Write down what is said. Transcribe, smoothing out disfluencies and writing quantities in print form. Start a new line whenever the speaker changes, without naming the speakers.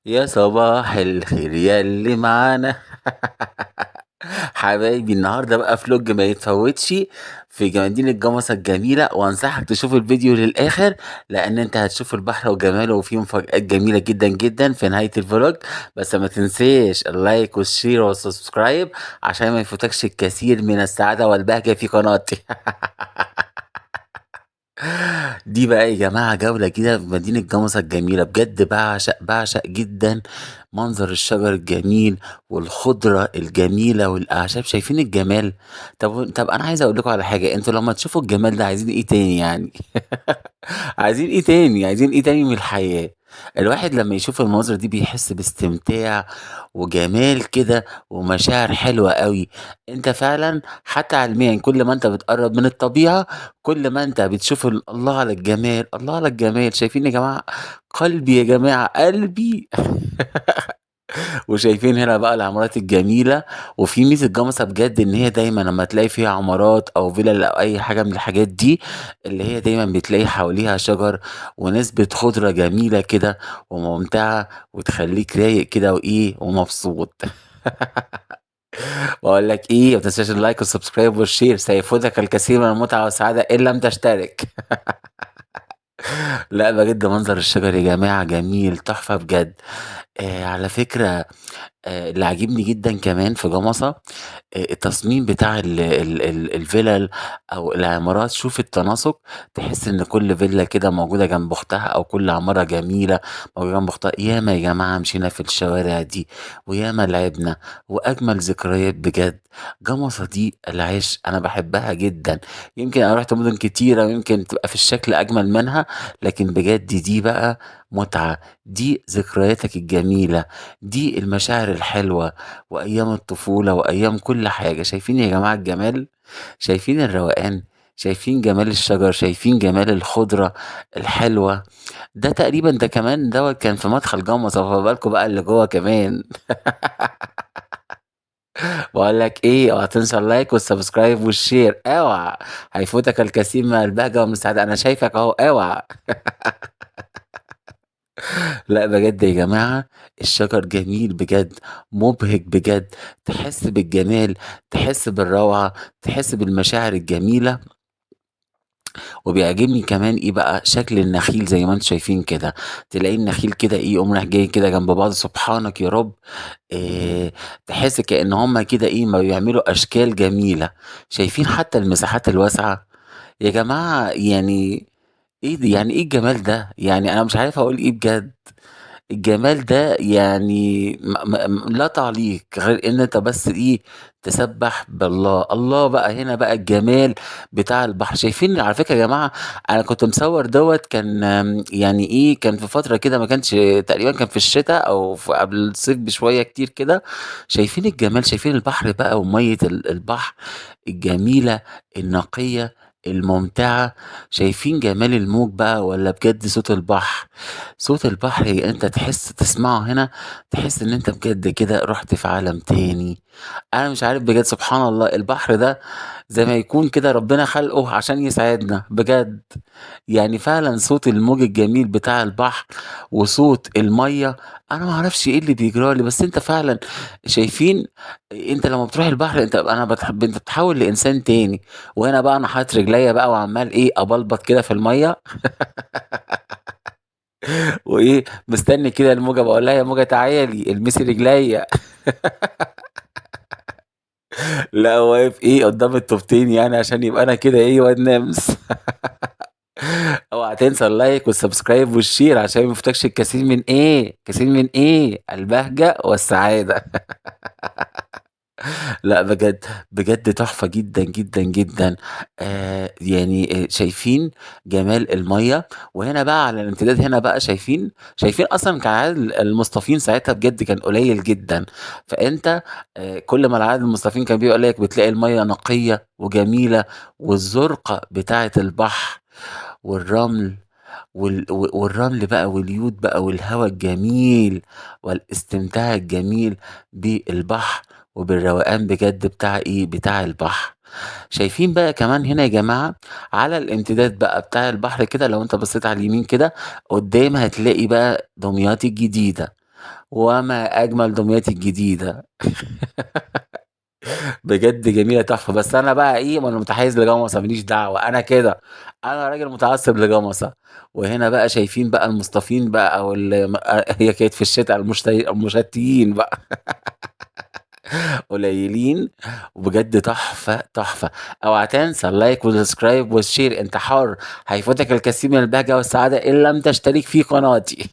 يا صباح الخير يا اللي معانا. حبايبي النهارده بقى فلوج ما يتفوتش في مدينة جمصة الجميلة، وانصحك تشوف الفيديو للآخر لأن انت هتشوف البحر وجماله، وفيه مفاجآت جميلة جدا جدا في نهاية الفلوج. بس ما تنسيش اللايك والشير والسبسكرايب عشان ما يفوتكش الكثير من السعادة والبهجة في قناتي. دي بقى يا جماعة جولة كده في مدينة جمصة الجميلة، بجد بعشق جدا منظر الشجر الجميل والخضرة الجميلة والأعشاب. شايفين الجمال؟ طب أنا عايز أقول لكم على حاجة، أنتوا لما تشوفوا الجمال ده عايزين إيه تاني يعني؟ عايزين إيه تاني؟ عايزين إيه تاني من الحياة؟ الواحد لما يشوف المناظر دي بيحس باستمتاع وجمال كده ومشاعر حلوة قوي. انت فعلا حتى علميا كل ما انت بتقرب من الطبيعة كل ما انت بتشوف الله على الجمال، الله على الجمال. شايفين يا جماعة؟ قلبي يا جماعة، قلبي. وشايفين هنا بقى العمارات الجميلة. وفي ميزة جمصة بجد ان هي دايما لما تلاقي فيها عمارات او فيلا او اي حاجة من الحاجات دي، اللي هي دايما بتلاقي حواليها شجر ونسبة خضرة جميلة كده وممتعة، وتخليك رايق كده وايه ومبسوط. بقول لك ايه، ما تنساش اللايك والسبسكرايب والشير، سيفوتك الكثير من المتعة والسعادة ان لم تشترك. لا بجد منظر الشجر يا جماعة جميل تحفة بجد. على فكرة، اللي عاجبني جدًا كمان في جمصة التصميم بتاع الفِلَل أو العمارات. شوف التناسق، تحس إن كل فيلا كده موجودة جنب أختها أو كل عمارة جميلة موجودة جنب أختها. ياما يا جماعة مشينا في الشوارع دي وياما لعبنا وأجمل ذكريات بجد. جمصة دي العشق، أنا باحبها جدًا. يمكن أنا رُحت مدن كتيرة ويمكن تبقى في الشكل أجمل منها، لكن بجد دي بقى متعة، دي ذكرياتك الجميلة، دي المشاعر الحلوة وأيام الطفولة وأيام كل حاجة. شايفين يا جماعة الجمال؟ شايفين الروقان؟ شايفين جمال الشجر؟ شايفين جمال الخضرة الحلوة؟ ده تقريبا ده كمان دوت كان في مدخل جمصة، فما بالكم بقى اللي جوه كمان. بقول لك ايه، اوعى تنسى اللايك والسبسكرايب والشير، اوعى هيفوتك الكثير من البهجة ومن السعادة. انا شايفك اهو، اوعى. لأ بجد يا جماعة الشجر جميل بجد، مُبهِج بجد، تحس بالجمال، تحس بالروعة، تحس بالمشاعر الجميلة. وبيعجبني كمان إيه بقى، شكل النخيل زي ما أنتم شايفين كده، تلاقي النخيل كده إيه يقوم رايح جاي كده جنب بعض، سبحانك يا رب. تحس كأن هُم كده إيه ما بيعملوا أشكال جميلة. شايفين حتى المساحات الواسعة؟ يا جماعة يعني إيه يعني إيه الجمال ده؟ يعني أنا مش عارف أقول إيه بجد. الجمال ده يعني لا تعليق غير إن أنت بس إيه تسبّح بالله. الله بقى هنا بقى الجمال بتاع البحر. شايفين على فكرة يا جماعة أنا كنت مصوّر دوّة كان يعني إيه، كان في فترة كده ما كانش تقريبًا كان في الشتا أو قبل الصيف بشوية كتير كده. شايفين الجمال، شايفين البحر بقى ومَيّة البحر الجميلة النقية الممتعة. شايفين جمال الموج بقى والّا بجد صوت البحر؟ صوت البحر أنت تحس تسمعه هنا تحس إن أنت بجد كده رُحت في عالم تاني. أنا مش عارف بجد سبحان الله البحر ده زي ما يكون كده ربنا خلقه عشان يسعدنا بجد. يعني فعلًا صوت الموج الجميل بتاع البحر وصوت المَيّة، أنا ما أعرفش إيه اللي بيجرى لي، بس أنت فعلًا شايفين أنت لمّا بتروح البحر أنا بتتحوّل لإنسان تاني. وهنا بقى أنا حاطط رجليّا بقى وعمّال إيه أبلبط كده في المَيّة. وإيه مستني كده الموجة باقول لها: "يا موجة تعالي المسي رجليّا." لأ واقف إيه قدّام الطوبتين يعني عشان يبقى أنا كده إيه واد نامس. اوعى تنسى اللايك والسبسكرايب والشير عشان ما يفوتكش الكثير من إيه، كثير من إيه، البهجة والسعادة. لأ بجد، بجد تحفة جدًا، جدًا، جدًا. يعني شايفين جمال المَيّة. وهنا بقى على الامتداد هنا بقى شايفين أصلًا كان عدد المصطادين ساعتها بجد كان قليل جدًا. فأنت كل ما العدد المصطادين كان بيبقى قليل بتلاقي المَيّة نقية وجميلة، والزُرقة بتاعة البحر والرمل والرمل بقى واليود بقى والهوا الجميل والاستمتاع الجميل بالبحر وبالروقان بجد بتاع إيه، بتاع البحر. شايفين بقى كمان هنا يا جماعة على الامتداد بقى بتاع البحر كده، لو أنت بصيت على اليمين كده قدّام هتلاقي بقى دمياط الجديدة. وما أجمل دمياط الجديدة. بجد جميلة تحفة، بس أنا بقى إيه، ما أنا متحيّز لجمصة ما ليش دعوة، أنا كده، أنا راجل متعصب لجمصة. وهنا بقى شايفين بقى المصطفين بقى أو ال م هي كانت في الشتا المشتيين بقى. قليلين وبجد تحفة، تحفة. اوعى تنسى اللايك والسبسكرايب والشير، أنت حُر، هيفوتك الكثير من البهجة والسعادة إن لم تشترك في قناتي.